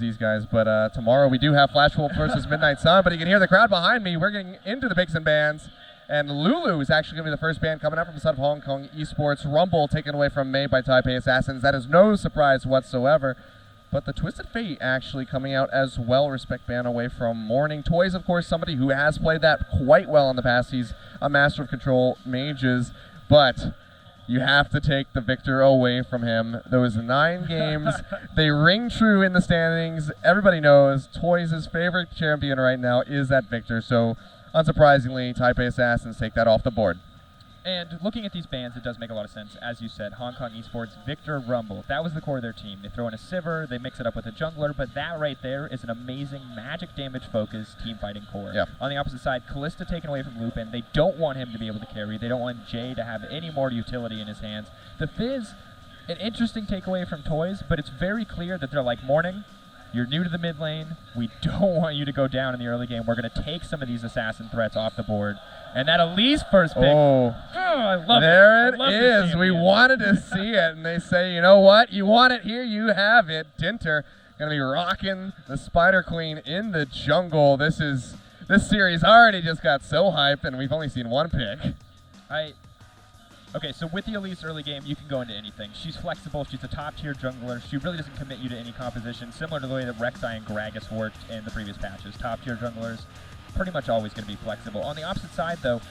these guys. But tomorrow we do have Flash Wolf versus Midnight Sun. But you can hear the crowd behind me. We're getting into the picks and bans. And Lulu is actually going to be the first band coming up from the side of Hong Kong Esports. Rumble taken away from May by Taipei Assassins. That is no surprise whatsoever. But the Twisted Fate actually coming out as well. Respect ban away from Morning. Toys, of course, somebody who has played that quite well in the past. He's a master of control mages. But you have to take the victor away from him. Those 9 games, they ring true in the standings. Everybody knows Toys' favorite champion right now is that Victor. So unsurprisingly, Taipei Assassins take that off the board. And looking at these bans, it does make a lot of sense. As you said, Hong Kong Esports, Victor, Rumble. That was the core of their team. They throw in a Sivir, they mix it up with a jungler, but that right there is an amazing magic damage focused team fighting core. Yeah. On the opposite side, Callista taken away from Lupin. They don't want him to be able to carry. They don't want Jay to have any more utility in his hands. The Fizz, an interesting takeaway from Toys, but it's very clear that they're like, Morning, you're new to the mid lane. We don't want you to go down in the early game. We're going to take some of these assassin threats off the board. And that Elise first pick. Oh, I love there it. it is. We wanted to see it. And they say, you know what? You want it here, you have it. Dinter going to be rocking the Spider Queen in the jungle. This series already just got so hyped, and we've only seen one pick. Okay, so with the Elise early game, you can go into anything. She's flexible. She's a top-tier jungler. She really doesn't commit you to any composition, similar to the way that Rek'Sai and Gragas worked in the previous patches. Top-tier junglers, pretty much always going to be flexible. On the opposite side, though,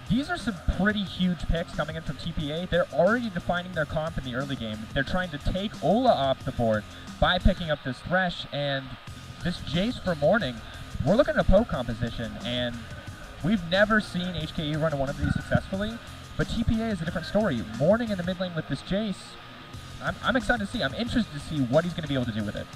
these are some pretty huge picks coming in from TPA. They're already defining their comp in the early game. They're trying to take Ola off the board by picking up this Thresh, and this Jace for Morning. We're looking at a poke composition, and we've never seen HKE run one of these successfully. But TPA is a different story. Morning in the mid lane with this Jace, I'm excited to see. I'm interested to see what he's going to be able to do with it.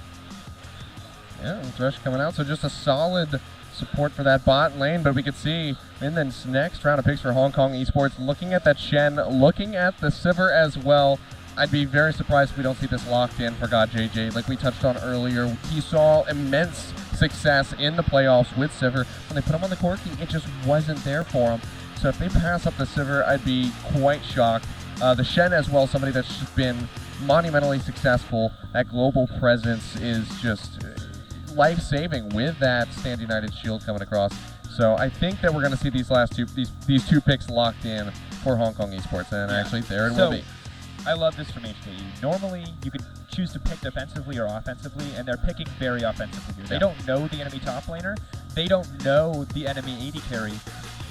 Yeah, Thresh coming out, so just a solid support for that bot lane, but we could see in this next round of picks for Hong Kong Esports, looking at that Shen, looking at the Sivir as well. I'd be very surprised if we don't see this locked in for God JJ. Like we touched on earlier, he saw immense success in the playoffs with Sivir. When they put him on the Corki, it just wasn't there for him. So if they pass up the Sivir, I'd be quite shocked. The Shen as well, somebody that's just been monumentally successful. That global presence is just life-saving with that Stand United shield coming across. So I think that we're going to see these two picks locked in for Hong Kong Esports, and actually there it will be. I love this from HKE. Normally, you could choose to pick defensively or offensively, and they're picking very offensively here. They don't know the enemy top laner. They don't know the enemy AD carry.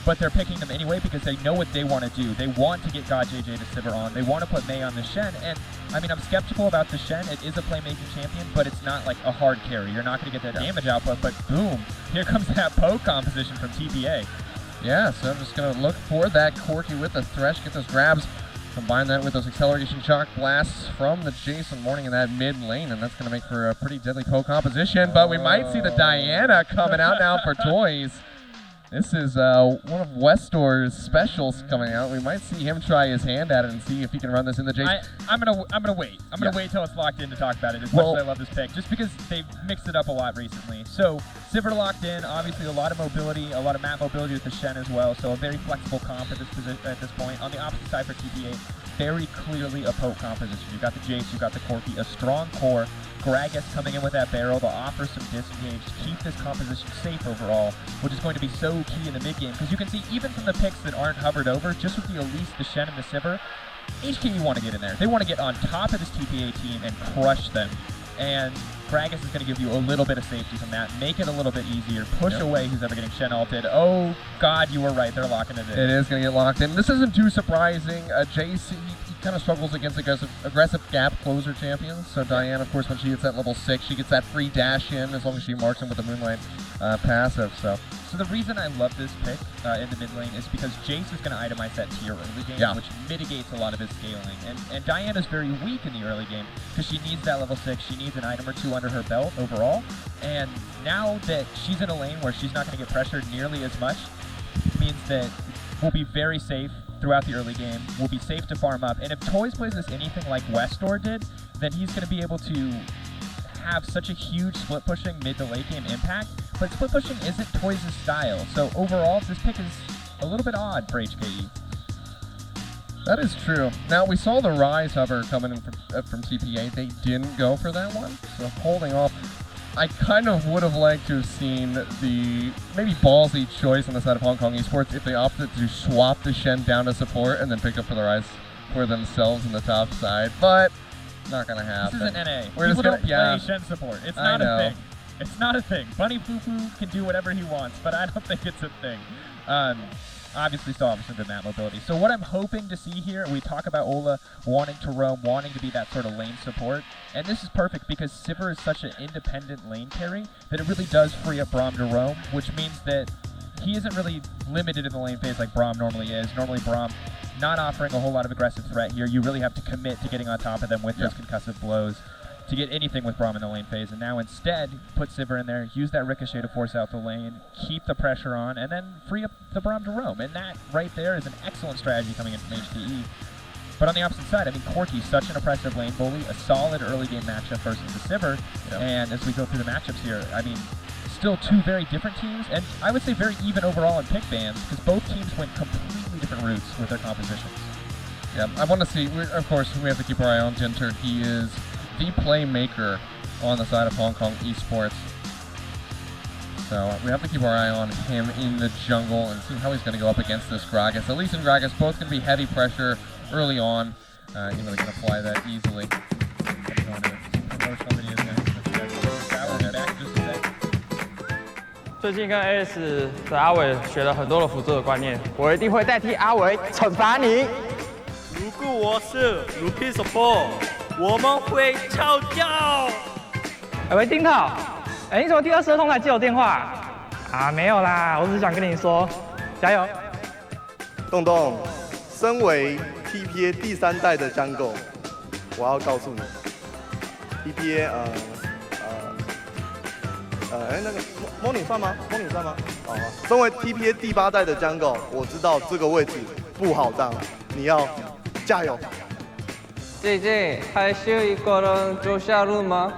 But they're picking them anyway because they know what they want to do. They want to get God JJ to Sivir on. They want to put Mei on the Shen. And, I mean, I'm skeptical about the Shen. It is a playmaking champion, but it's not like a hard carry. You're not going to get that damage output, but boom, here comes that poke composition from TPA. Yeah, so I'm just going to look for that Corki with the Thresh, get those grabs, combine that with those acceleration shock blasts from the Jason Morning in that mid lane, and that's going to make for a pretty deadly poke composition. But we might see the Diana coming out now for Toys. This is one of Westor's specials coming out. We might see him try his hand at it and see if he can run this in the Jace. I'm gonna wait. I'm gonna wait till it's locked in to talk about it. As much as I love this pick, just because they've mixed it up a lot recently. So Sivir locked in. Obviously, a lot of mobility, a lot of map mobility with the Shen as well. So a very flexible comp at this point. On the opposite side for TPA, very clearly a poke composition. You've got the Jace, you've got the Corki, a strong core. Gragas coming in with that barrel to offer some disengage to keep this composition safe overall, which is going to be so key in the mid game. Because you can see, even from the picks that aren't hovered over, just with the Elise, the Shen, and the Sivir, HKE want to get in there. They want to get on top of this TPA team and crush them. And Gragas is going to give you a little bit of safety from that, make it a little bit easier, push away who's ever getting Shen ulted. Oh, God, you were right. They're locking it in. It is going to get locked in. This isn't too surprising. JC kind of struggles against aggressive gap closer champions. So Diane, of course, when she gets that level 6, she gets that free dash in as long as she marks him with the Moonlight passive. So the reason I love this pick in the mid lane is because Jace is going to itemize that tier early game, which mitigates a lot of his scaling. And Diana's very weak in the early game because she needs that level 6. She needs an item or two under her belt overall. And now that she's in a lane where she's not going to get pressured nearly as much, means that we'll be very safe throughout the early game. We'll be safe to farm up. And if Toys plays this anything like Westor did, then he's going to be able to have such a huge split pushing mid to late game impact. But split pushing isn't Toys' style. So overall, this pick is a little bit odd for HKE. That is true. Now, we saw the Rise hover coming in from TPA. They didn't go for that one, so holding off. I kind of would have liked to have seen the maybe ballsy choice on the side of Hong Kong Esports if they opted to swap the Shen down to support and then pick up for the rise for themselves in the top side, but not gonna happen. This isn't NA. We're People just don't gonna, play Shen support. It's not a thing. It's not a thing. Bunny Foo Foo can do whatever he wants, but I don't think it's a thing. Obviously still have some good map mobility. So what I'm hoping to see here, we talk about Ola wanting to roam, wanting to be that sort of lane support, and this is perfect because Sivir is such an independent lane carry that it really does free up Braum to roam, which means that he isn't really limited in the lane phase like Braum normally is. Normally Braum not offering a whole lot of aggressive threat here. You really have to commit to getting on top of them with those concussive blows to get anything with Braum in the lane phase, and now instead put Sivir in there, use that ricochet to force out the lane, keep the pressure on, and then free up the Braum to roam. And that right there is an excellent strategy coming in from HKE. But on the opposite side, I mean, Corki's such an oppressive lane bully, a solid early game matchup versus the Sivir, and as we go through the matchups here, I mean, still two very different teams, and I would say very even overall in pick bans, because both teams went completely different routes with their compositions. Yeah, I want to see, of course, we have to keep our eye on Jinter. He is the playmaker on the side of Hong Kong Esports. So we have to keep our eye on him in the jungle and see how he's going to go up against this Gragas. Elise and Gragas both going to be heavy pressure early on. They can apply that easily. Promotional videos next. 最近跟 AS 的阿伟学了很多的辅助的观念，我一定会代替阿伟惩罚你。如果我是 Rookie Support， 我们会吵架。喂，丁浩，你怎么第22通才接我电话？啊，没有啦，我只是想跟你说，加油。洞洞，身为 TPA 第3代的 Jungle， 我要告诉你 ，TPA 那个 Morning 算吗 ？Morning 算吗？好啊。身为 TPA 第8代的 Jungle， 我知道这个位置不好当，你要加油。JJ， 还是一个人就下路吗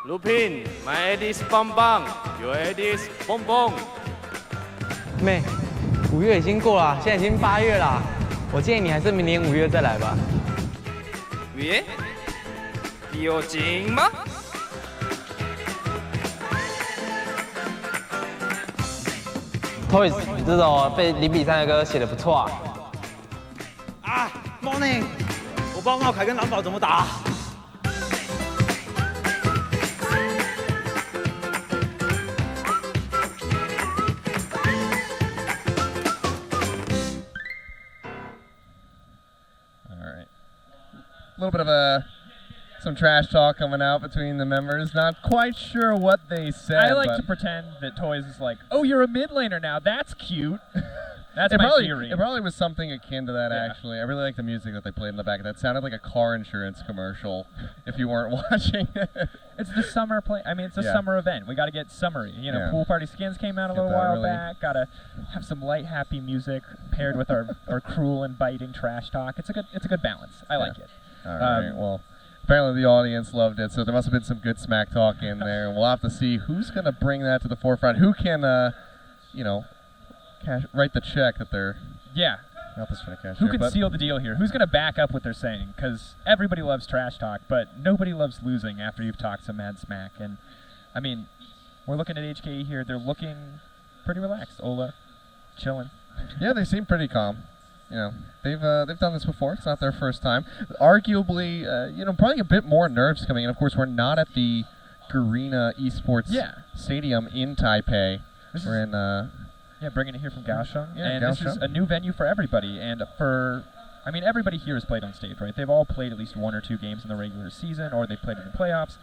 Lupin， my AD 是棒棒 ，Your AD 是蹦蹦。妹，5月已经过了，现在已经8月了，我建议你还是明年5月再来吧。5月？你有劲吗？ Toys， 你这首被李比三的歌写的不错啊。啊 ，Morning， 我不知道茂凯跟蓝宝怎么打。All right. A little bit of some trash talk coming out between the members. Not quite sure what they said. I like to pretend that Toys is like, oh, you're a mid laner now. That's cute. That's my theory. It probably was something akin to that, actually. I really like the music that they played in the back. That sounded like a car insurance commercial, if you weren't watching. It's the summer play. I mean, it's a summer event. We got to get summery. You know, Pool Party Skins came out a little while back. Got to have some light, happy music paired with our cruel and biting trash talk. It's a good balance. I like it. All right. Well, apparently the audience loved it, so there must have been some good smack talk in there. We'll have to see who's going to bring that to the forefront. Who can, write the check that they're not this cash. Who can seal the deal here? Who's going to back up what they're saying? Because everybody loves trash talk, but nobody loves losing after you've talked some mad smack. And I mean, we're looking at HKE here. They're looking pretty relaxed. Ola, chilling. Yeah, they seem pretty calm. They've done this before. It's not their first time. Arguably, probably a bit more nerves coming in. Of course, we're not at the Garena Esports Stadium in Taipei. We're in. Bringing it here from Kaohsiung. Yeah, and this is a new venue for everybody. And everybody here has played on stage, right? They've all played at least 1 or 2 games in the regular season, or they've played in the playoffs.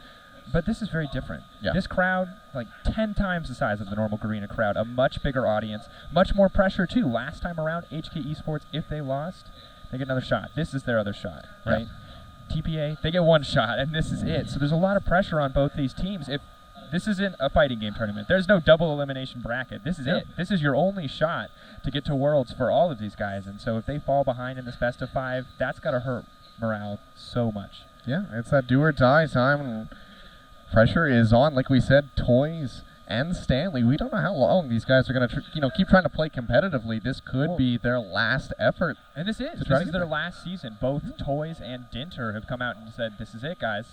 But this is very different. Yeah. This crowd, like 10 times the size of the normal Garena crowd, a much bigger audience, much more pressure too. Last time around, HKE Esports, if they lost, they get another shot. This is their other shot, right? Yeah. TPA, they get 1 shot, and this is it. So there's a lot of pressure on both these teams. If this isn't a fighting game tournament, there's no double elimination bracket. This is it. This is your only shot to get to Worlds for all of these guys. And so if they fall behind in this best of 5, that's got to hurt morale so much. Yeah, it's that do or die time. And pressure is on. Like we said, Toys and Stanley. We don't know how long these guys are going to, keep trying to play competitively. This could be their last effort. And this is their last season. Both Toys and Dinter have come out and said, "This is it, guys.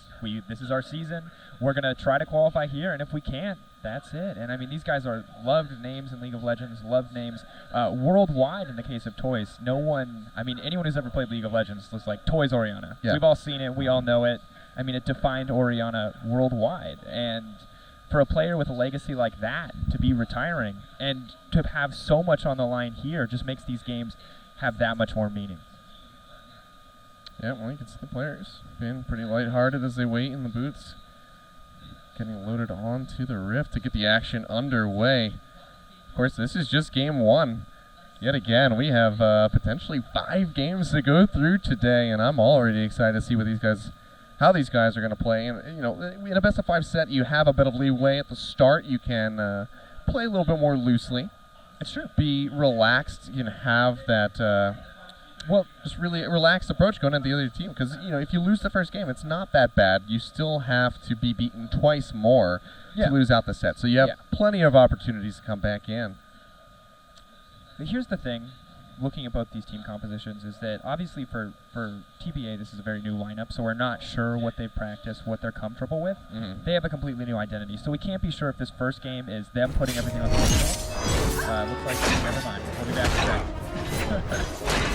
This is our season. We're going to try to qualify here, and if we can't, that's it." And I mean, these guys are loved names in League of Legends, loved names worldwide. In the case of Toys, anyone who's ever played League of Legends looks like Toys Orianna. Yeah. We've all seen it. We all know it. I mean, it defined Orianna worldwide, and for a player with a legacy like that to be retiring and to have so much on the line here just makes these games have that much more meaning. Yeah, well, you can see the players being pretty lighthearted as they wait in the booths, getting loaded onto the Rift to get the action underway. Of course, this is just game 1. Yet again, we have potentially 5 games to go through today, and I'm already excited to see how these guys are going to play. And in a best of 5 set, you have a bit of leeway at the start. You can play a little bit more loosely. It's true. Be relaxed. You can have that, just really relaxed approach going into the other team. Because if you lose the first game, it's not that bad. You still have to be beaten twice more to lose out the set. So you have plenty of opportunities to come back in. But here's the thing. Looking at both these team compositions is that obviously for TPA this is a very new lineup, so we're not sure what they've practiced, what they're comfortable with. Mm-hmm. They have a completely new identity, so we can't be sure if this first game is them putting everything on the table. Looks like never mind. We'll be back in a sec.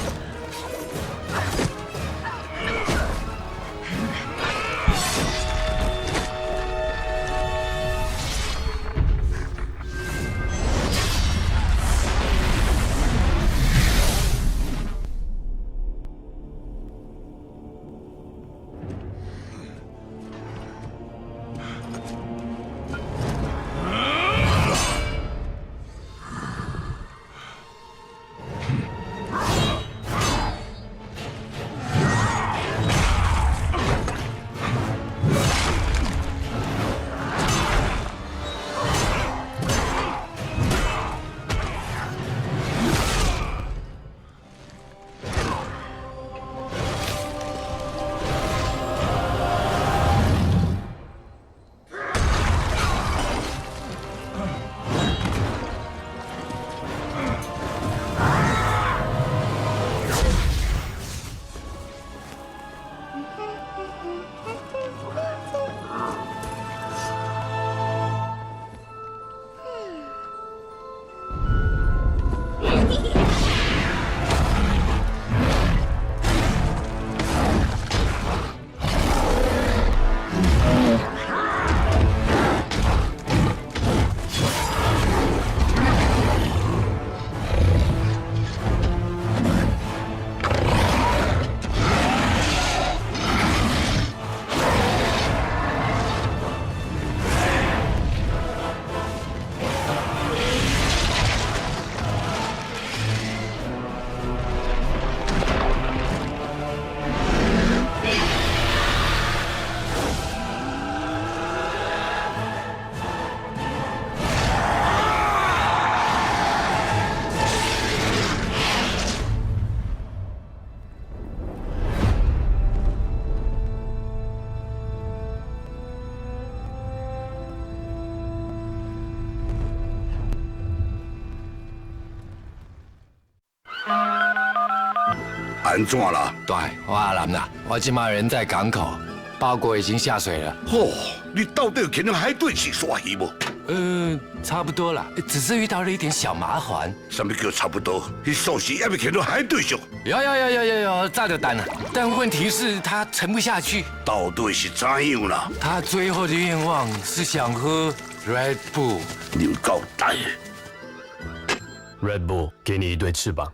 安怎啦？对，我阿南啦，我今嘛人在港口，包裹已经下水了。哦，你到底有去那海对是耍鱼无？差不多啦，只是遇到了一点小麻烦。什么叫差不多？你寿司还没去到海对上？有，炸着弹了。但问题是他沉不下去。到底是怎样啦？他最后的愿望是想喝 Red Bull。你够呆。Red Bull， 给你一对翅膀。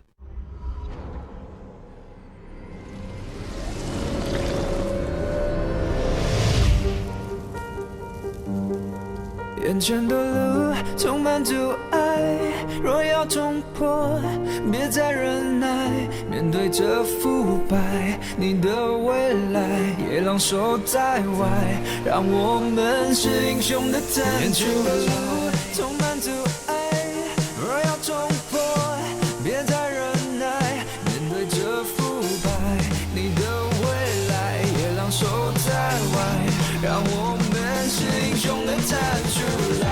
眼前的路充满阻碍，若要冲破，别再忍耐。面对这腐败，你的未来也浪守在外，让我们是英雄的站出来。充满阻碍，若要冲破，别再忍耐。面对这腐败，你的未来也浪守在外，让我们是英雄的站出来。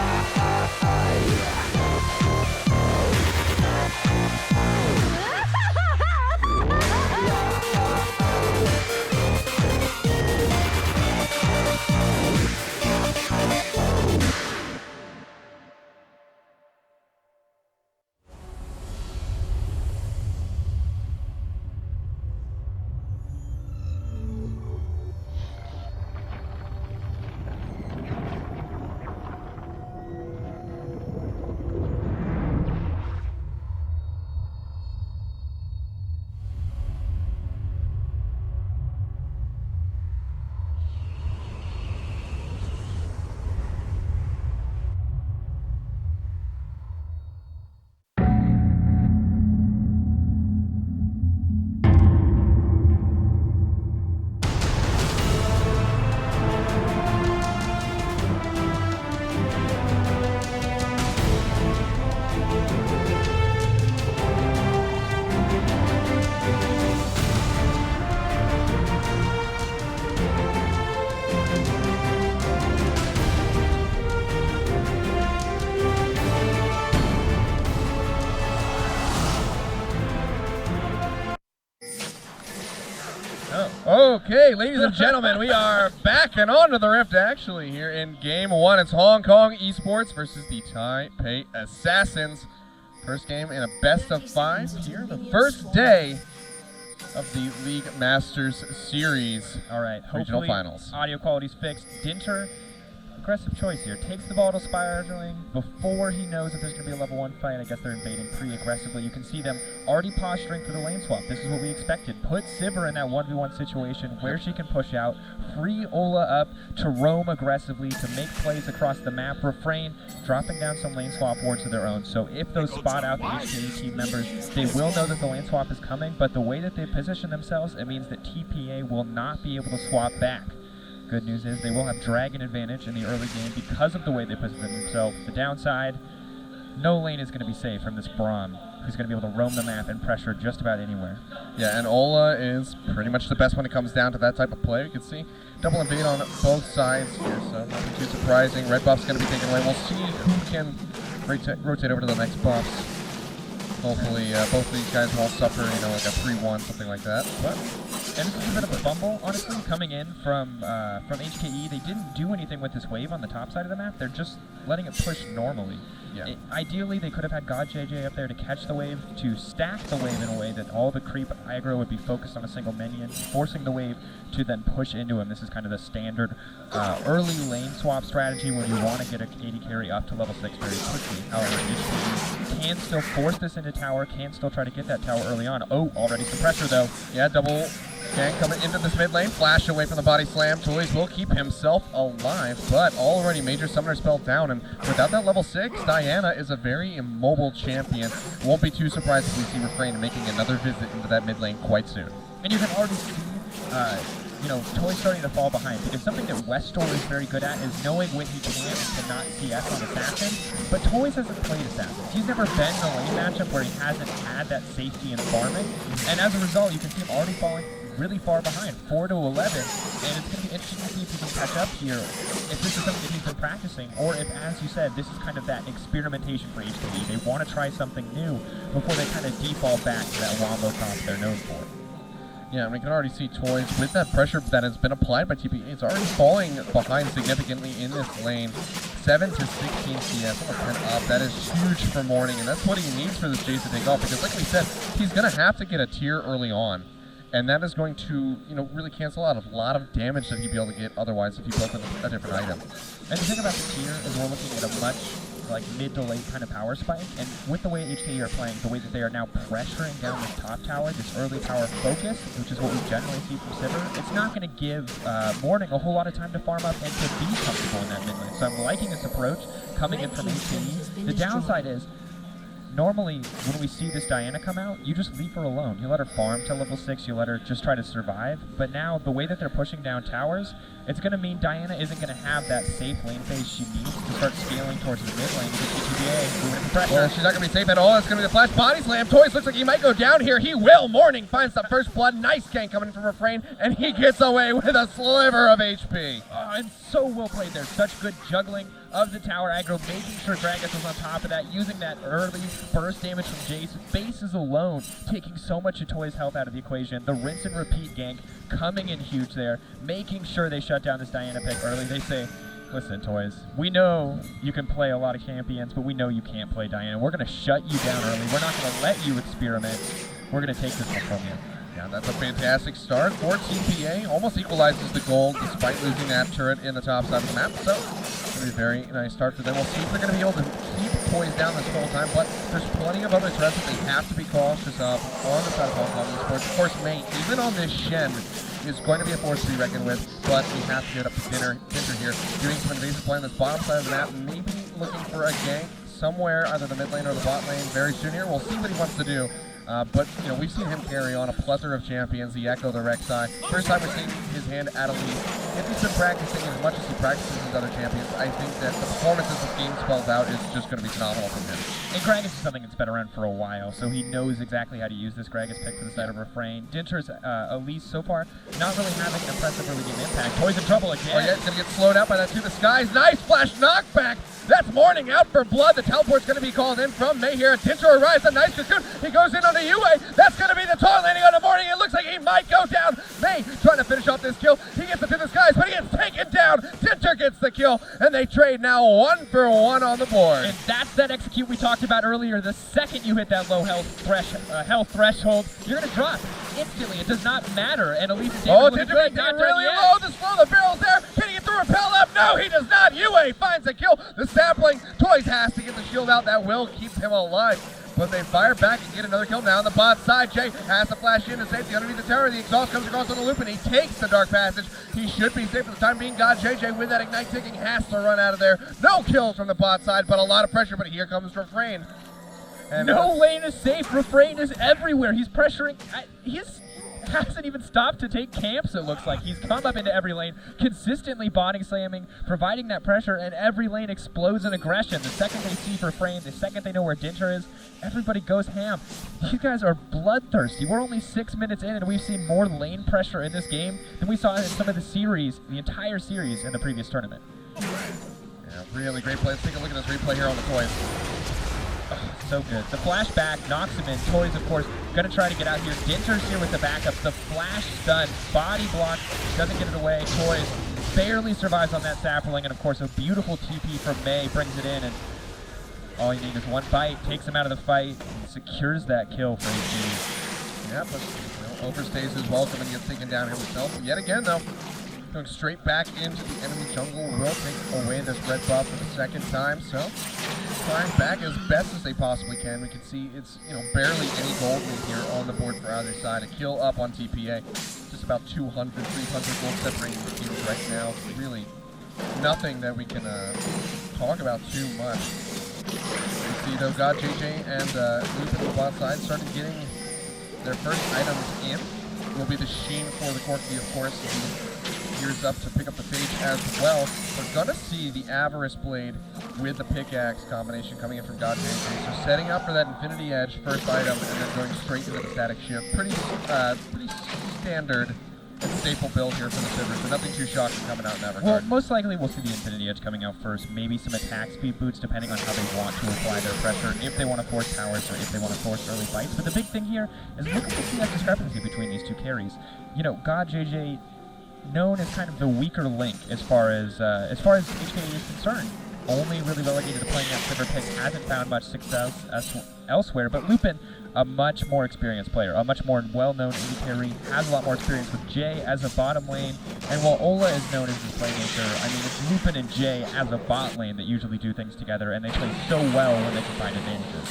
Okay, ladies and gentlemen, we are back and on to the Rift actually here in Game 1. It's Hong Kong Esports versus the Taipei Assassins. First game in a best-of-5 here, the first day of the League Masters Series. All right, Regional hopefully finals. Audio quality's fixed. Dinter, aggressive choice here. Takes the volatile spiraling before he knows that there's going to be a level 1 fight. I guess they're invading pretty aggressively. You can see them already posturing for the lane swap. This is what we expected. Put Sivir in that 1v1 situation where she can push out, free Ola up to roam aggressively, to make plays across the map, refrain, dropping down some lane swap wards of their own. So if those spot out the HKE team members, they will know that the lane swap is coming, but the way that they position themselves, it means that TPA will not be able to swap back. Good news is they will have Dragon advantage in the early game because of the way they position themselves. The downside, no lane is going to be safe from this Braum, who's going to be able to roam the map and pressure just about anywhere. Yeah, and Ola is pretty much the best when it comes down to that type of play. You can see double invade on both sides here, so nothing too surprising. Red buff's going to be taken away. We'll see who can rotate over to the next buffs. Hopefully, both of these guys won't suffer, like a 3-1, something like that. But and this is a bit of a fumble, honestly, coming in from HKE. They didn't do anything with this wave on the top side of the map. They're just letting it push normally. Yeah. Ideally, they could have had God JJ up there to catch the wave, to stack the wave in a way that all the creep aggro would be focused on a single minion, forcing the wave to then push into him. This is kind of the standard early lane swap strategy when you want to get a KD carry up to level 6 very quickly. However, HKE can still force this into tower, can still try to get that tower early on. Oh, already some pressure though. Yeah, double gang coming into this mid lane. Flash away from the body slam. Toys will keep himself alive, but already major summoner spell down. And without that level 6, Diana is a very immobile champion. Won't be too surprised if we see Refrain making another visit into that mid lane quite soon. And you can already see, Toys starting to fall behind, because something that Westor is very good at is knowing when he can and cannot CS on Assassin, but Toys hasn't played Assassin. He's never been in a lane matchup where he hasn't had that safety and farming, and as a result, you can see him already falling really far behind, 4 to 11, and it's going to be interesting to see if he can catch up here, if this is something that he's been practicing, or if, as you said, this is kind of that experimentation for HKE. They want to try something new before they kind of default back to that wombo comp they're known for. Yeah, and we can already see Toys with that pressure that has been applied by TPA. It's already falling behind significantly in this lane. 7 to 16 CS, almost 10 up. That is huge for Morning, and that's what he needs for this chase to take off, because like we said, he's going to have to get a tier early on. And that is going to, really cancel out a lot of damage that he'd be able to get otherwise if he built a different item. And the thing about the tier is we're looking at a much mid to late kind of power spike, and with the way HKE are playing, the way that they are now pressuring down this top tower, this early tower focus, which is what we generally see from Sivir, it's not going to give Morning a whole lot of time to farm up and to be comfortable in that mid lane. So I'm liking this approach coming in from HKE. The downside is, normally, when we see this Diana come out, you just leave her alone. You let her farm to level 6, you let her just try to survive. But now, the way that they're pushing down towers, it's going to mean Diana isn't going to have that safe lane phase she needs to start scaling towards the mid lane to get TPA moving pressure. Well, she's not going to be safe at all. It's going to be the flash body slam. Toys looks like he might go down here. He will. Morning finds the first blood. Nice gank coming in from Refrain, and he gets away with a sliver of HP. And so well played there. Such good juggling of the tower aggro, making sure Gragas was on top of that, using that early burst damage from Jace. Bases alone, taking so much of Toy's health out of the equation. The rinse and repeat gank coming in huge there, making sure they shut down this Diana pick early. They say, listen, Toys, we know you can play a lot of champions, but we know you can't play Diana. We're going to shut you down early. We're not going to let you experiment. We're going to take this one from you. Yeah, that's a fantastic start for TPA. Almost equalizes the goal despite losing that turret in the top side of the map. So, it's going to be a very nice start for them. We'll see if they're going to be able to keep Toys down this whole time, but there's plenty of other threats that they have to be cautious of on the side of Hong Kong Esports. Of course, Mei, even on this Shen, is going to be a force to be reckoned with, but we have to get up to Dinter here, doing some invasive play on this bottom side of the map, maybe looking for a gank somewhere, either the mid lane or the bot lane very soon here. We'll see what he wants to do. But, we've seen him carry on a plethora of champions, the Echo, the Rek'Sai. First time we're seeing his hand at a lead. If he's been practicing as much as he practices his other champions, I think that the performances this game spells out is just going to be phenomenal from him. And Gragas is something that's been around for a while, so he knows exactly how to use this Gragas pick to the side of Refrain. Dinter's Elise so far not really having an impressive early game impact. Toys in trouble again. Oh yeah, it's going to get slowed out by that too. The skies. Nice flash knockback That's Morning out for blood. The teleport's going to be called in from May here. Dinter arrives, a nice cocoon. He goes in on the UA. That's going to be the toy landing on the Morning. It looks like he might go down. May trying to finish off this kill. He gets it through the skies, but he gets taken down. Dinter gets the kill, and they trade now 1 for 1 on the board. And that's that execute we talked about earlier. The second you hit that low health threshold, you're going to drop instantly. It does not matter. And Elite Dinter getting really low. The slow, the barrel's there. Can he get through repel up? No, he does not. UA finds a kill. The sapling. Toys has to get the shield out. That will keep him alive. But they fire back and get another kill now on the bot side. Jay has to flash in to safety underneath the tower. The exhaust comes across on the loop and he takes the dark passage. He should be safe for the time being. God JJ with that ignite ticking has to run out of there. No kills from the bot side, but a lot of pressure. But here comes Refrain. And no lane is safe. Refrain is everywhere. He's pressuring. He hasn't even stopped to take camps, it looks like. He's come up into every lane, consistently body slamming, providing that pressure, and every lane explodes in aggression. The second they see Refrain, the second they know where Dinter is, everybody goes ham. These guys are bloodthirsty. We're only 6 minutes in, and we've seen more lane pressure in this game than we saw in some of the series, the entire series in the previous tournament. Yeah, really great play. Let's take a look at this replay here on the Toys. Oh, so good. The flashback knocks him in. Toys, of course, going to try to get out here. Dinter's here with the backup. The flash stun, body block, doesn't get it away. Toys barely survives on that sapling, and of course a beautiful TP from May brings it in, and all you need is one bite, takes him out of the fight, and secures that kill for HKE. Yeah, but overstays his welcome and gets taken down himself. Yet again, though, going straight back into the enemy jungle will take away this red buff for the second time, so trying back as best as they possibly can. We can see it's, barely any gold in here on the board for either side. A kill up on TPA, just about 200, 300 gold separating the teams right now. Really nothing that we can talk about too much. You see though, God JJ and Luke on the bot side started getting their first items in. Will be the Sheen for the Corky, of course. Gears up to pick up the Phage as well. We're gonna see the Avarice Blade with the pickaxe combination coming in from God JJ. So setting up for that Infinity Edge first item and then going straight into the static shift. Pretty standard and staple build here for the Sivers, so nothing too shocking coming out in that regard. Well, most likely we'll see the Infinity Edge coming out first, maybe some attack speed boots depending on how they want to apply their pressure, if they want to force towers or if they want to force early fights. But the big thing here is look at the CF discrepancy between these two carries. God JJ, known as kind of the weaker link as far as HKE is concerned. Only really relegated to playing that Sivir pick, hasn't found much success elsewhere, but Lupin, a much more experienced player, a much more well-known AD carry, has a lot more experience with Jay as a bottom lane, and while Ola is known as his playmaker, I mean, it's Lupin and Jay as a bot lane that usually do things together, and they play so well when they combine advantages.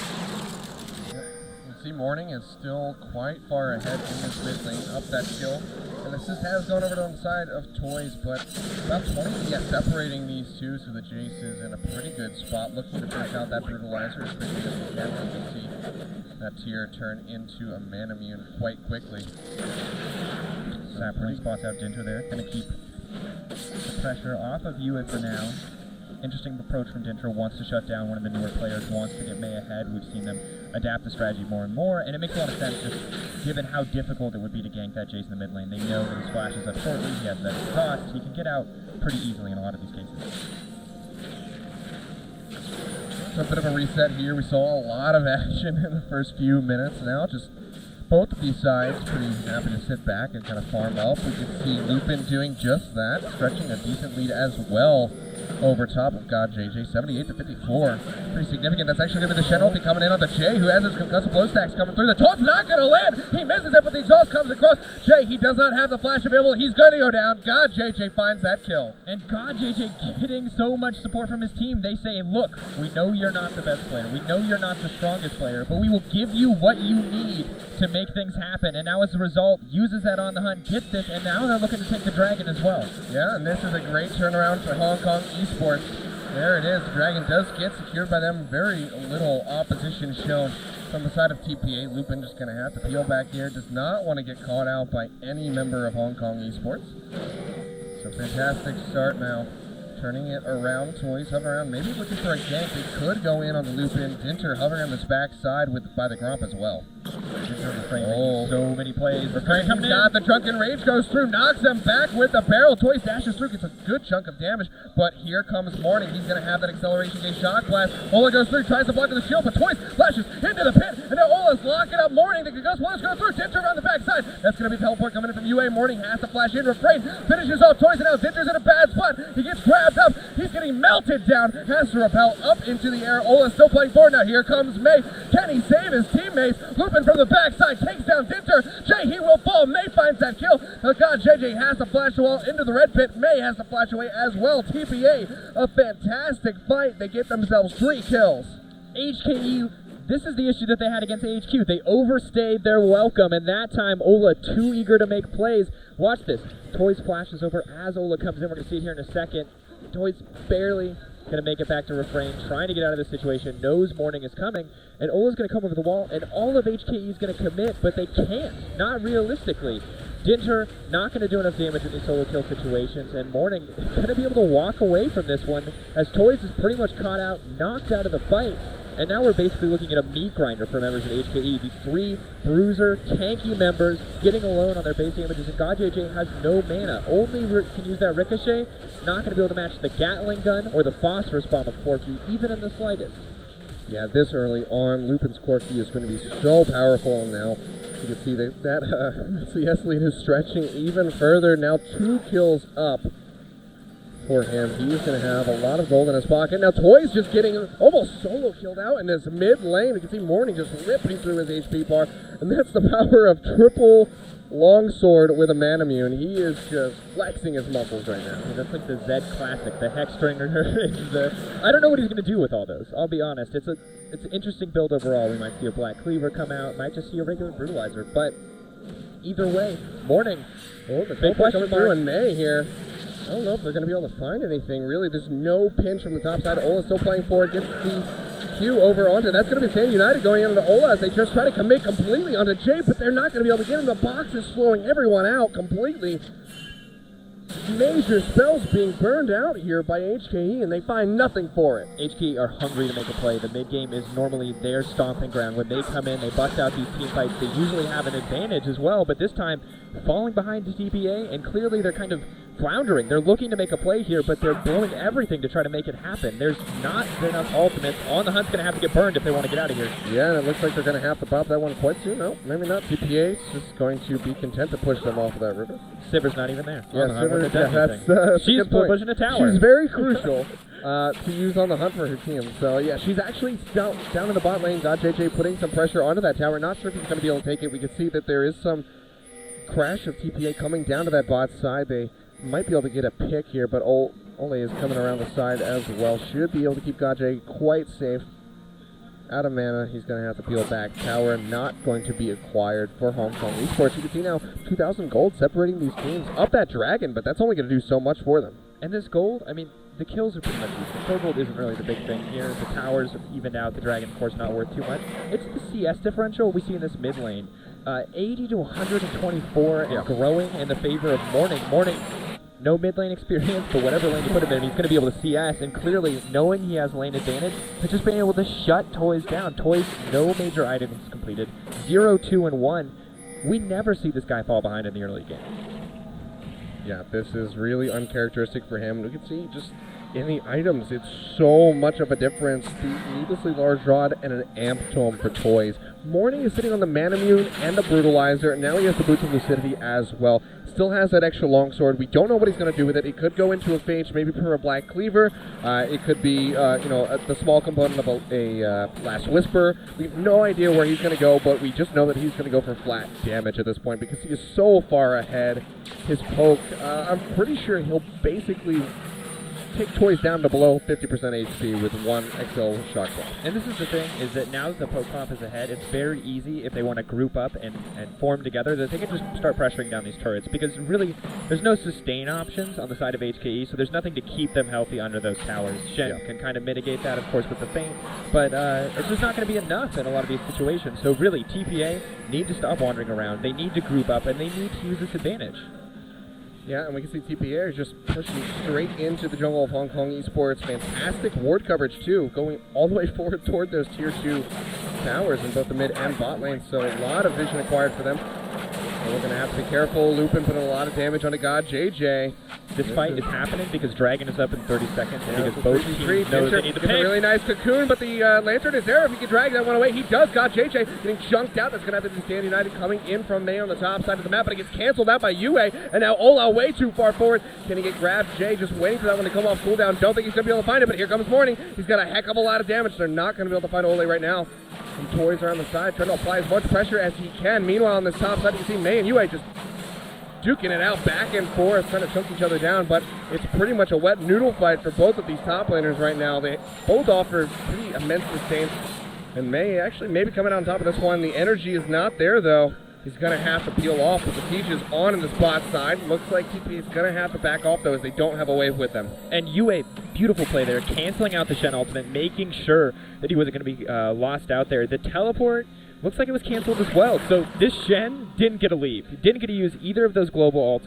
You can see Morning is still quite far ahead in this mid lane, up that kill. And assist has gone over to the side of Toys, but about 20 separating these two, so the Jace is in a pretty good spot, looking to finish out that Brutalizer as quickly as we can. You can see that tier turn into a Manamune quite quickly. Sapling spots out Dinter there, going to keep the pressure off of Hewitt for now. Interesting approach from Dinter, wants to shut down one of the newer players, wants to get May ahead. We've seen them adapt the strategy more and more, and it makes a lot of sense just given how difficult it would be to gank that Jace in the mid lane. They know that he splashes up shortly, he has that cost, he can get out pretty easily in a lot of these cases. So a bit of a reset here. We saw a lot of action in the first few minutes. Now just both of these sides pretty happy to sit back and kind of farm up. We can see Lupin doing just that, stretching a decent lead as well over top of God JJ, 78 to 54. Pretty significant. That's actually going to be the Shen ulti coming in on the Jay, who has his concussive blow stacks coming through. The taun's not going to land. He misses it, but the exhaust comes across. Jay, he does not have the flash available. He's going to go down. God JJ finds that kill. And God JJ getting so much support from his team. They say, look, we know you're not the best player. We know you're not the strongest player, but we will give you what you need to make things happen. And now as a result, uses that on the hunt, gets this, and now they're looking to take the Dragon as well. Yeah, and this is a great turnaround for Hong Kong Esports. There it is. The Dragon does get secured by them. Very little opposition shown from the side of TPA. Lupin just going to have to peel back here. Does not want to get caught out by any member of Hong Kong Esports. So fantastic start now Turning it around, Toys hovering around, maybe looking for a gank. They could go in on the loop in. Dinter hovering on this backside by the Gromp as well. So many plays. Refrain coming got the Drunken Rage, goes through, knocks him back with the barrel. Toys dashes through, gets a good chunk of damage, but here comes Morning. He's going to have that acceleration gain shock blast. Ola goes through, tries to block with the shield, but Toys flashes into the pit, and now Ola's locking up Morning. The Ghost One is going through, Dinter around the backside. That's going to be teleport coming in from UA. Morning has to flash in. Refrain finishes off Toys, and now Dinter's in a bad spot. He gets grabbed up. He's getting melted down. Has to rappel up into the air. Ola's still playing forward. Now here comes May. Can he save his teammates? Looping from the backside. Takes down Dinter. Jay, he will fall. May finds that kill. Oh God, JJ has to flash the wall into the red pit. May has to flash away as well. TPA, a fantastic fight. They get themselves 3 kills. HKE, this is the issue that they had against HQ. They overstayed their welcome, and that time Ola too eager to make plays. Watch this. Toys flashes over as Ola comes in. We're going to see it here in a second. Toys barely going to make it back to Refrain, trying to get out of this situation, knows Morning is coming, and Ola's going to come over the wall, and all of HKE is going to commit, but they can't. Not realistically. Dinter not going to do enough damage in these solo kill situations, and Morning is going to be able to walk away from this one as Toys is pretty much caught out, knocked out of the fight. And now we're basically looking at a meat grinder for members of HKE. These 3 bruiser, tanky members getting alone on their base damages, and God JJ has no mana. Only can use that Ricochet, not going to be able to match the Gatling gun or the Phosphorus Bomb of Corki, even in the slightest. Yeah, this early on, Lupin's Corki is going to be so powerful now. You can see that CS lead is stretching even further. Now 2 kills up for him. He's going to have a lot of gold in his pocket. Now Toys just getting almost solo killed out in this mid lane. You can see Morning just ripping through his HP bar. And that's the power of triple longsword with a Manamune. He is just flexing his muscles right now. That's like the Zed classic, the Hex Stringer. I don't know what he's going to do with all those. I'll be honest. It's an interesting build overall. We might see a Black Cleaver come out. Might just see a regular Brutalizer. But either way, Morning. Oh, the big question through in May here. I don't know if they're going to be able to find anything, really. There's no pinch from the top side. Ola's still playing forward, gets the Q over onto. That's going to be San United going into Ola as they just try to commit completely onto Jay, but they're not going to be able to get him. The box is slowing everyone out completely. Major spells being burned out here by HKE, and they find nothing for it. HKE are hungry to make a play. The mid game is normally their stomping ground. When they come in, they bust out these team fights. They usually have an advantage as well, but this time falling behind the TPA, and clearly they're kind of floundering. They're looking to make a play here, but they're blowing everything to try to make it happen. There's not enough ultimates. On the Hunt's going to have to get burned if they want to get out of here. Yeah, and it looks like they're going to have to pop that one quite soon. No, maybe not. TPA is just going to be content to push them off of that river. Siver's not even there. Yeah, that's she's pushing a tower. She's very crucial to use on the Hunt for her team. So, yeah, she's actually down in the bot lane. Got JJ putting some pressure onto that tower. Not sure if he's going to be able to take it. We can see that there is some crash of TPA coming down to that bot side. They might be able to get a pick here, but Ole is coming around the side as well. Should be able to keep Gajay quite safe. Out of mana, he's going to have to peel back. Tower not going to be acquired for Hong Kong Esports. You can see now 2,000 gold separating these teams. Up that dragon, but that's only going to do so much for them. And this gold, I mean, the kills are pretty much easy. Kill gold isn't really the big thing here. The towers have evened out. The dragon, of course, not worth too much. It's the CS differential we see in this mid lane. 80 to 124 and growing in the favor of Morning. Morning, no mid lane experience, but whatever lane you put him in, he's going to be able to CS, and clearly, knowing he has lane advantage, he's just being able to shut Toys down. Toys, no major items completed, 0, 2, and 1. We never see this guy fall behind in the early game. Yeah, this is really uncharacteristic for him. We can see just in the items, it's so much of a difference. The needlessly large rod and an amp tome for Toys. Morning is sitting on the Manamune and the Brutalizer, and now he has the Boots of Lucidity as well. Still has that extra longsword. We don't know what he's going to do with it. It could go into a Phage, maybe for a Black Cleaver. It could be, the small component of a Last Whisper. We have no idea where he's going to go, but we just know that he's going to go for flat damage at this point because he is so far ahead. His poke, I'm pretty sure he'll basically take Toys down to below 50% HP with one XL shock ball. And this is the thing, is that now that the poke comp is ahead, it's very easy if they want to group up and form together that they can just start pressuring down these turrets, because really there's no sustain options on the side of HKE, so there's nothing to keep them healthy under those towers. Shen can kind of mitigate that, of course, with the feint, but it's just not going to be enough in a lot of these situations. So really, TPA need to stop wandering around. They need to group up, and they need to use this advantage. Yeah, and we can see TPA is just pushing straight into the jungle of Hong Kong Esports. Fantastic ward coverage, too, going all the way forward toward those Tier 2 towers in both the mid and bot lane, so a lot of vision acquired for them. And we're going to have to be careful. Lupin putting a lot of damage onto God JJ. This fight is happening because Dragon is up in 30 seconds, and because both teams know they need the pick. A really nice cocoon, but the Lantern is there if he can drag that one away. He does. God JJ getting chunked out. That's going to have to be Stand United coming in from May on the top side of the map, but it gets canceled out by Yue, and now Ola way too far forward. Can he get grabbed? Jay just waiting for that one to come off cooldown. Don't think he's going to be able to find it, but here comes Morning. He's got a heck of a lot of damage. They're not going to be able to find Ole right now. Some toys are on the side, trying to apply as much pressure as he can. Meanwhile, on this top side, you can see May and Yue just duking it out back and forth, trying to chunk each other down, but it's pretty much a wet noodle fight for both of these top laners right now. They both offer pretty immense sustain, and May actually maybe coming out on top of this one. The energy is not there, though. He's going to have to peel off, but the siege is on in the spot side. Looks like TP is going to have to back off, though, as they don't have a wave with them. And Yue, beautiful play there, canceling out the Shen ultimate, making sure that he wasn't going to be lost out there. The teleport looks like it was canceled as well. So this Shen didn't get a leave. He didn't get to use either of those global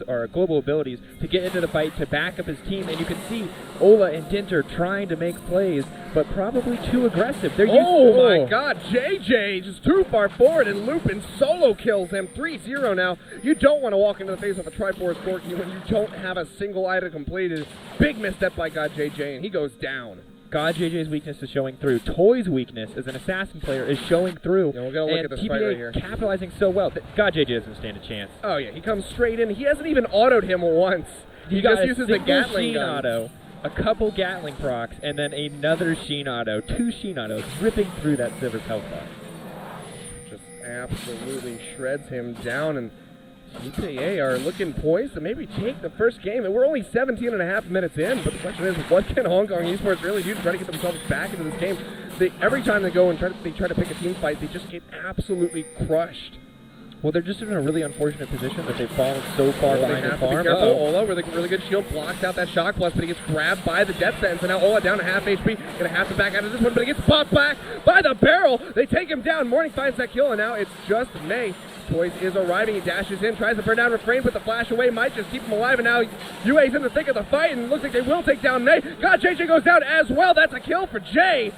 abilities to get into the fight to back up his team. And you can see Ola and Dinter trying to make plays, but probably too aggressive. They're my God, JJ just too far forward, and Lupin solo kills him. 3-0 now. You don't want to walk into the face of a Triforce Corky when you don't have a single item completed. Big misstep by God JJ, and he goes down. God JJ's weakness is showing through. Toy's weakness as an assassin player is showing through. Yeah, we're going to look at this fight right here. Capitalizing so well. God JJ doesn't stand a chance. Oh, yeah. He comes straight in. He hasn't even autoed him once. He just uses the Gatling gun. Auto, a couple Gatling procs, and then another Sheen auto. 2 Sheen autos ripping through that Siver's health bar. Just absolutely shreds him down, and TPA are looking poised to maybe take the first game. And we're only 17 and a half minutes in, but the question is, what can Hong Kong Esports really do to try to get themselves back into this game? Every time they go and try to pick a team fight, they just get absolutely crushed. Well, they're just in a really unfortunate position that they've fallen so far behind the farm. Be careful. Ola with a really good shield blocks out that shock plus, but he gets grabbed by the death sentence, and now Ola down to half HP. Gonna have to back out of this one, but he gets popped back by the barrel. They take him down. Morning finds that kill, and now it's just May. Toys is arriving. He dashes in, tries to burn down Refrain, but the flash away might just keep him alive, and now UA's in the thick of the fight, and it looks like they will take down May. God, JJ goes down as well. That's a kill for Jay.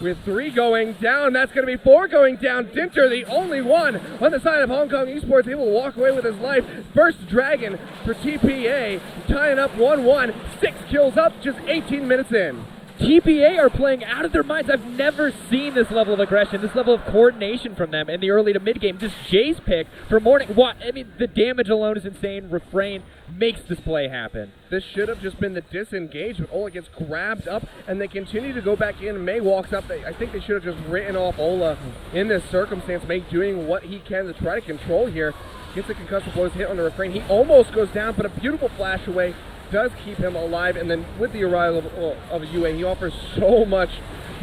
With 3 going down, that's going to be 4 going down. Dinter, the only one on the side of Hong Kong Esports, able to walk away with his life. First Dragon for TPA, tying up 1-1. 6 kills up, just 18 minutes in. TPA are playing out of their minds. I've never seen this level of aggression, this level of coordination from them in the early to mid game. This Jay's pick for Morning. What? I mean, the damage alone is insane. Refrain makes this play happen. This should have just been the disengage, but Ola gets grabbed up, and they continue to go back in. May walks up. I think they should have just written off Ola in this circumstance. May doing what he can to try to control here. Gets the concussive blows hit on the Refrain. He almost goes down, but a beautiful flash away does keep him alive, and then with the arrival of UA, he offers so much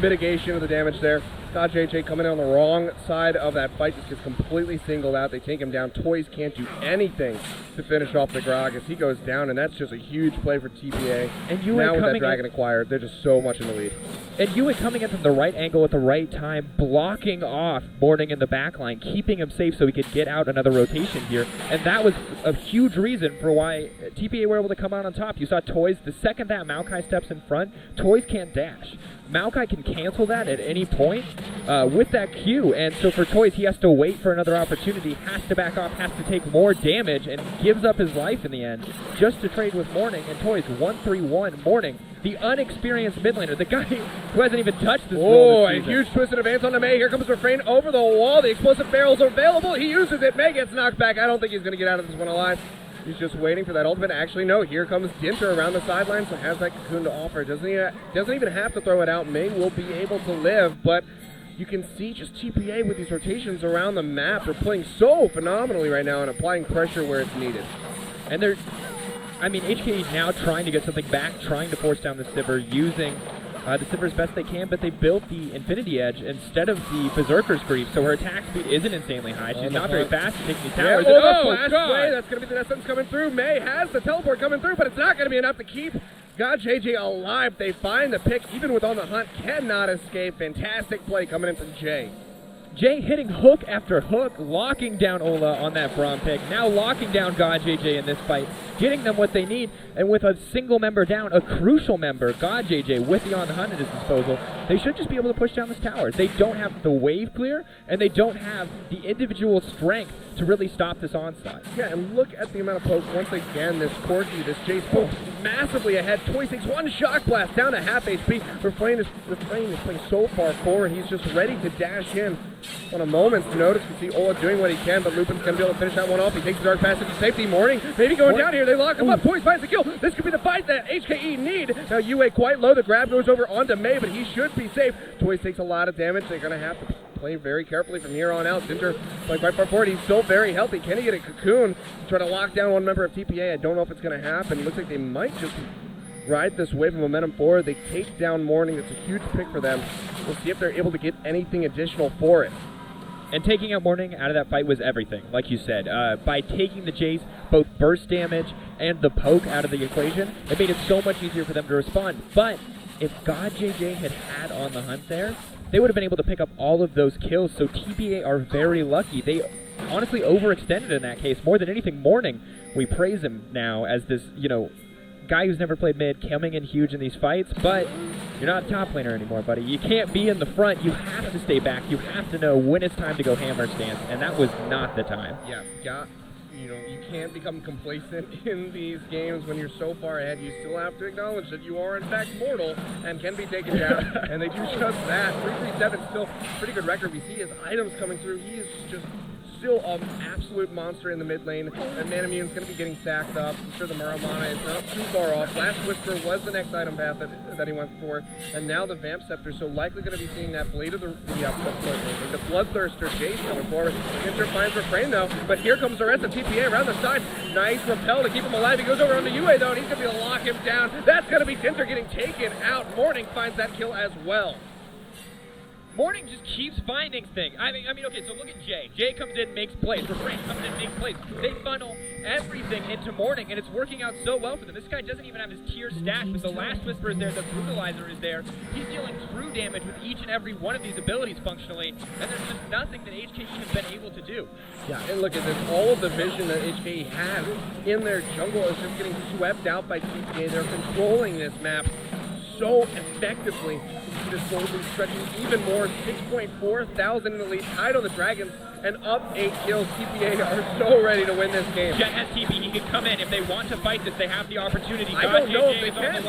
mitigation of the damage there. God JJ coming in on the wrong side of that fight, just gets completely singled out. They take him down. Toys can't do anything to finish off the Grog as he goes down, and that's just a huge play for TPA. And UA now with that Dragon acquired, they're just so much in the lead. And UA coming in from the right angle at the right time, blocking off Morning in the backline, keeping him safe so he could get out another rotation here. And that was a huge reason for why TPA were able to come out on top. You saw Toys, the second that Maokai steps in front, Toys can't dash. Maokai can cancel that at any point with that Q, and so for Toys, he has to wait for another opportunity, has to back off, has to take more damage, and gives up his life in the end just to trade with Morning. And Toys 1-3-1. Morning, the unexperienced mid laner, the guy who hasn't even touched this role this season. A huge twist in advance on the May. Here comes Refrain over the wall. The explosive barrels are available. He uses it. May gets knocked back. I don't think he's going to get out of this one alive. He's just waiting for that ultimate. Actually, no. Here comes Dinter around the sideline, so has that cocoon to offer. Doesn't even have to throw it out. May will be able to live, but you can see just TPA with these rotations around the map. They're playing so phenomenally right now and applying pressure where it's needed. And HKE now trying to get something back, trying to force down the Sivir, using the Sivir as best they can, but they built the Infinity Edge instead of the Berserker's Grief, so her attack speed isn't insanely high. She's not very fast at taking these towers. Flash play. That's going to be the essence coming through. May has the teleport coming through, but it's not going to be enough to keep God JJ alive. They find the pick, even with on the hunt, cannot escape. Fantastic play coming in from Jay. Jay hitting hook after hook, locking down Ola on that Braum pick, now locking down God JJ in this fight, getting them what they need, and with a single member down, a crucial member, God JJ, with the on the hunt at his disposal, they should just be able to push down this tower. They don't have the wave clear, and they don't have the individual strength to really stop this onslaught. Yeah, and look at the amount of pokes. Once again, this Corky, this Jace poke massively ahead. Toy takes one shock blast down to half HP. Refrain is playing so far forward. He's just ready to dash in on a moment's notice. You see Ola doing what he can, but Lupin's going to be able to finish that one off. He takes the dark pass into safety. Morning maybe going down here. They lock him up. Toy finds the kill. This could be the fight that HKE need. Now UA quite low. The grab goes over onto May, but he should be safe. Toy takes a lot of damage. They're going to have to play very carefully from here on out. Ginger playing quite far forward. He's still very healthy. Can he get a cocoon? Try to lock down one member of TPA. I don't know if it's going to happen. It looks like they might just ride this wave of momentum forward. They take down Morning. It's a huge pick for them. We'll see if they're able to get anything additional for it. And taking out Morning out of that fight was everything, like you said. By taking the Jace, both burst damage and the poke out of the equation, it made it so much easier for them to respond. But if God JJ had on the hunt there, they would have been able to pick up all of those kills. So TPA are very lucky. They honestly overextended in that case. More than anything, Morning, we praise him now as this, guy who's never played mid, coming in huge in these fights, but you're not a top laner anymore, buddy. You can't be in the front. You have to stay back. You have to know when it's time to go hammer stance, and that was not the time. Yeah, you can't become complacent in these games when you're so far ahead. You still have to acknowledge that you are in fact mortal and can be taken down, and they do just that. 337 still a pretty good record. We see his items coming through. He is just still an absolute monster in the mid lane, and Manamune's going to be getting sacked up. I'm sure the Maramana is not too far off. Last Whisper was the next item path that he went for, and now the Vamp Scepter, so likely going to be seeing that Blade of the Bloodthirster Jace coming forward. Ginter finds Refrain though, but here comes the rest of TPA around the side. Nice repel to keep him alive. He goes over on the UA though, and he's going to be able to lock him down. That's going to be Ginter getting taken out. Morning finds that kill as well. Morning just keeps finding things. I mean, okay, so look at Jay. Jay comes in, makes plays. Refrain comes in, makes plays. They funnel everything into Morning, and it's working out so well for them. This guy doesn't even have his tier stacked, but the Last Whisper is there, the Brutalizer is there. He's dealing true damage with each and every one of these abilities functionally, and there's just nothing that HKE has been able to do. Yeah, and look at this. All of the vision that HKE has in their jungle is just getting swept out by TPA. They're controlling this map so effectively. This golden stretching even more. 6.4 thousand in the lead, tied on the Dragons, and up 8 kills. TPA are so ready to win this game. Jet has TP. He can come in. If they want to fight this, they have the opportunity. I don't know if they can.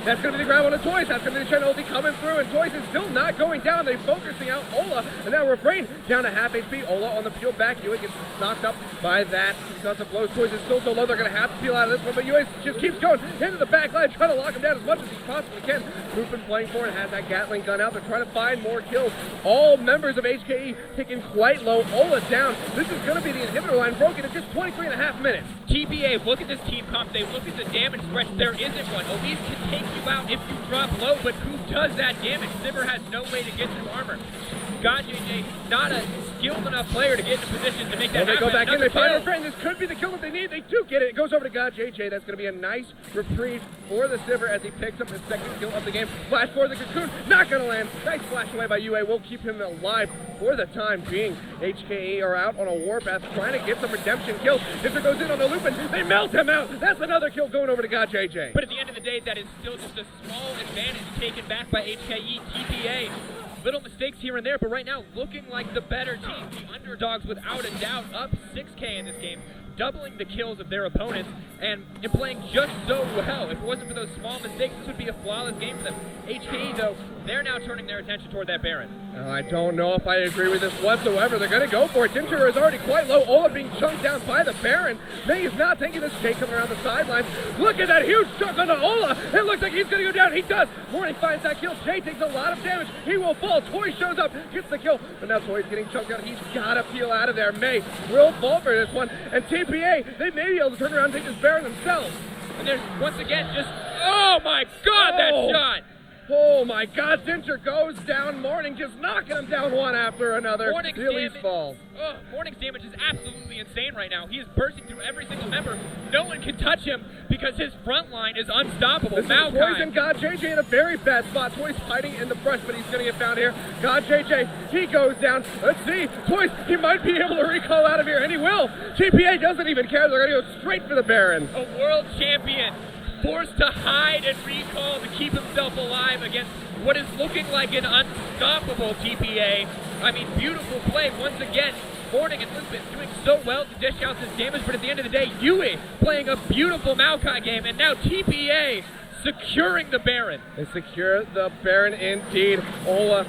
That's going to be the grab on the Toys. That's going to be the Shen ulti coming through, and Toys is still not going down. They're focusing out Ola, and now Refrain down to half HP. Ola on the field back. UA gets knocked up by that because of blows. Toys is still so low. They're going to have to peel out of this one, but UA just keeps going into the back line, trying to lock him down as much as he possibly can. Lupin playing for it, has that Gatling gun out. They're trying to find more kills. All members of HKE taken quite low. Ola down. This is going to be the inhibitor line broken in just 23.5 minutes. TPA, look at this team comp. They look at the damage spread. There isn't one. Elise can take you out if you drop low, but who does that damage? Sivir has no way to get through armor. God JJ, not a skilled enough player to get in a position to make that happen. They go back in, they find Refrain. This could be the kill that they need. They do get it. It goes over to God JJ. That's going to be a nice reprieve for the Sivir as he picks up his second kill of the game. Flash for the Cocoon. Not going to land. Nice flash away by UA. We'll keep him alive for the time being. HKE are out on a warpath trying to get some redemption kills. If it goes in on the Lupin, they melt him out. That's another kill going over to God JJ. But at the end of the day, that is still just a small advantage taken back by HKE. TPA, little mistakes here and there, but right now looking like the better team. The underdogs without a doubt, up 6K in this game, doubling the kills of their opponents, and playing just so well. If it wasn't for those small mistakes, this would be a flawless game for them. HKE, though, they're now turning their attention toward that Baron. I don't know if I agree with this whatsoever. They're going to go for it. Tinter is already quite low. Ola being chunked down by the Baron. May is not taking this. Jay coming around the sidelines. Look at that huge chunk on the Ola. It looks like he's going to go down. He does. Morning finds that kill. Jay takes a lot of damage. He will fall. Toy shows up, gets the kill. But now Toy's getting chunked out. He's got to peel out of there. May will fall for this one. And TPA, they may be able to turn around and take this Baron themselves. And there's, once again, just, oh my God, that shot! Oh my God, Dinter goes down. Morning just knocking him down one after another. Morning's Release damage, falls. Morning's damage is absolutely insane right now. He is bursting through every single member. No one can touch him because his front line is unstoppable. This is Toys and God JJ in a very bad spot. Toys hiding in the brush, but he's going to get found here. God JJ, he goes down. Let's see. Toys, he might be able to recall out of here, and he will. TPA doesn't even care. They're going to go straight for the Baron. A world champion forced to hide and recall to keep himself alive against what is looking like an unstoppable TPA. I mean, beautiful play once again. Morning and Lisbon doing so well to dish out this damage, but at the end of the day, Yue playing a beautiful Maokai game, and now TPA securing the Baron. They secure the Baron indeed. Ola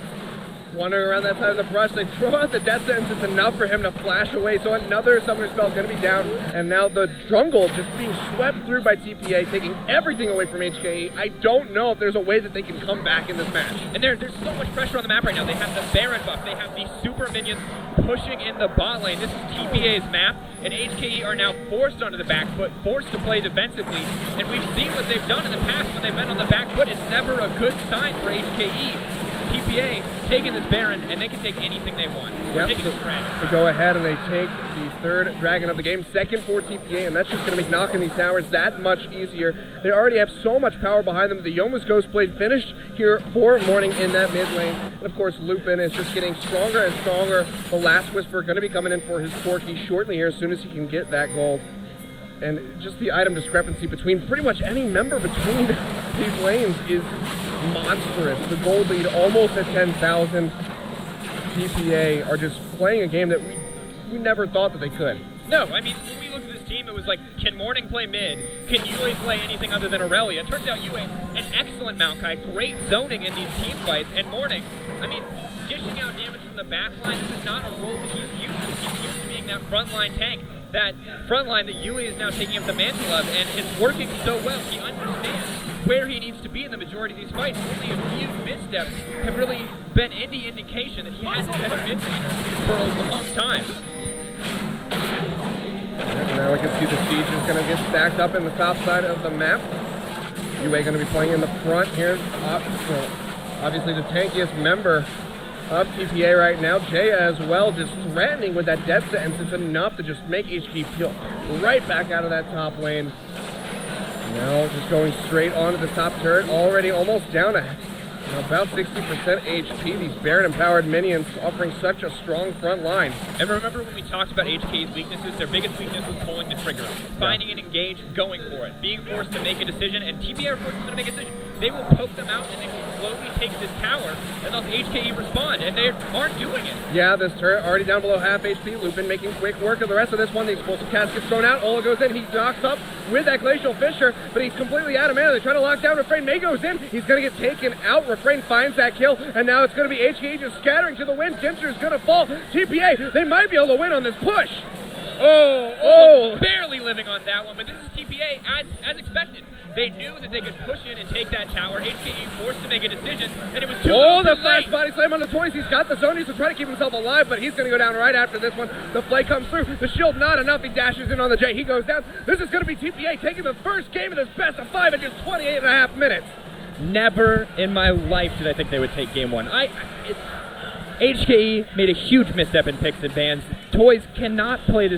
wandering around that side of the brush. They throw out the death sentence. It's enough for him to flash away. So another summoner spell is going to be down. And now the jungle just being swept through by TPA, taking everything away from HKE. I don't know if there's a way that they can come back in this match. And there's so much pressure on the map right now. They have the Baron buff. They have the super minions pushing in the bot lane. This is TPA's map, and HKE are now forced onto the back foot, forced to play defensively. And we've seen what they've done in the past when they've been on the back foot. It's never a good sign for HKE. TPA taking this Baron, and they can take anything they want. Yep, so they go ahead and they take the third dragon of the game, second for TPA, and that's just going to make knocking these towers that much easier. They already have so much power behind them. The Yoma's Ghostblade finished here for Morning in that mid lane. And of course, Lupin is just getting stronger and stronger. The Last Whisper going to be coming in for his Corki shortly here as soon as he can get that gold. And just the item discrepancy between pretty much any member between these lanes is monstrous. The gold lead almost at 10,000. TPA are just playing a game that we never thought that they could. No, I mean, when we looked at this team, it was like, can Morning play mid? Can Yue play anything other than Aurelia? It turns out Yue, an excellent Maokai, great zoning in these team fights, and Morning, I mean, dishing out damage from the back line, this is not a role that he's used to. He's used to being that frontline tank. That front line that Yue is now taking up the mantle of, and it's working so well. He understands where he needs to be in the majority of these fights. Only a few missteps have really been any indication that he hasn't been a mid laner for a long time. And now we can see the siege is going to get stacked up in the top side of the map. Yue going to be playing in the front here. Obviously the tankiest member of TPA right now. Jaya as well, just threatening with that death sentence. It's enough to just make HKE peel right back out of that top lane. Now just going straight onto the top turret, already almost down to about 60% HP. These Baron empowered minions offering such a strong front line. And remember when we talked about HK's weaknesses, their biggest weakness was pulling the trigger. Finding an engage, going for it. Being forced to make a decision, and TPA are forced to make a decision. They will poke them out and they will slowly take this tower and thus HKE respond, and they aren't doing it. Yeah, this turret already down below half HP. Lupin making quick work of the rest of this one. The explosive cast gets thrown out. Ola goes in. He knocks up with that Glacial Fissure, but he's completely out of mana. They're trying to lock down Refrain. May goes in. He's going to get taken out. Refrain finds that kill, and now it's going to be HKE just scattering to the wind. Dinter's going to fall. TPA, they might be able to win on this push. Barely living on that one, but this is TPA as expected. They knew that they could push in and take that tower. HKE forced to make a decision, and it was too late. The flash body slam on the Toys. He's got the zonies to try to keep himself alive, but he's going to go down right after this one. The play comes through. The shield not enough. He dashes in on the J. He goes down. This is going to be TPA taking the first game of this best of 5 in just 28.5 minutes. Never in my life did I think they would take game one. HKE made a huge misstep in picks and bans. Toys cannot play this